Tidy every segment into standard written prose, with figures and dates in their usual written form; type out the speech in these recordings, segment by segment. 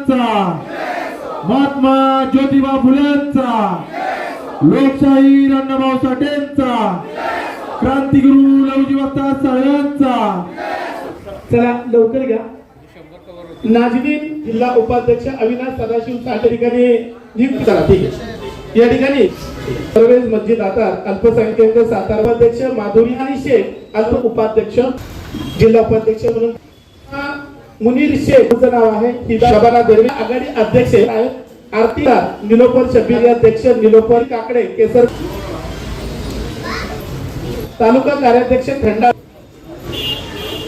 महाराजांचा, महात्मा ज्योतिबा फुलेंचा, लोकशाहीर अण्णाभाऊ साठेंचा, क्रांतिगुरु लहुजी वस्ताद साहेबांचा. चला लवकर घ्या. नाजनीन जिल्हा उपाध्यक्ष अविनाश सदाशिव साठे ठिकाणी नियुक्त करा. ठीक आहे. या ठिकाणी परवेज मस्जिद आतार अल्पसंख्याक सातारा अध्यक्ष माधुरी आणि शेख अल्प उपाध्यक्ष जिल्हा उपाध्यक्ष म्हणून मुनीर शेख चं नाव आहे. शबाना दरवे आघाडी अध्यक्ष आहेत. आरती निलोफर शबीर अध्यक्ष निलोफर काकडे केसर तालुका कार्याध्यक्ष खंडा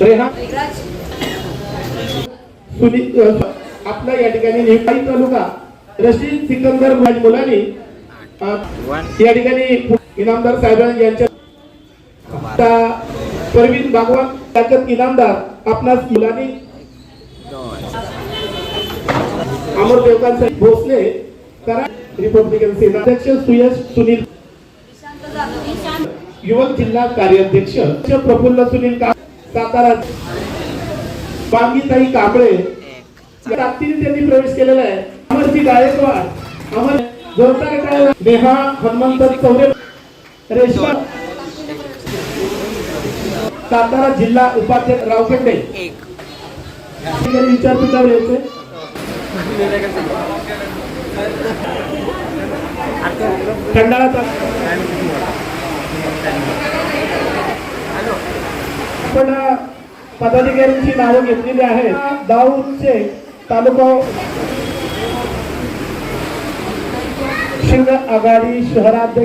रेहा सुनील आपला या ठिकाणी निवडी तालुका रशीद सिकंदर मुलानी या ठिकाणी इनामदार साहेब यांच्या परवीन भागवान ताकद इनामदार आपणास मुलानी अमर देवकांत भोसले करा रिपब्लिकन सेना अध्यक्ष सुयश सुनील युवक जिल्हा कार्याध्यक्ष प्रफुल्ल सुनील सातारा पांगीताई कांबळे ताकदीने त्यांनी प्रवेश केलेला आहे. अमरजी गायकवाड अमर जोरदार नेहा हनुमंत चौरे रेशमा सातारा जिल्हा उपाध्यक्ष रावखेडे विचारपीठावर यायचे. खंडाळा आपण पदाधिकाऱ्यांची नावं घेतलेली आहेत. दाऊद शेख तालुका शिंग आघाडी शहराध्यक्ष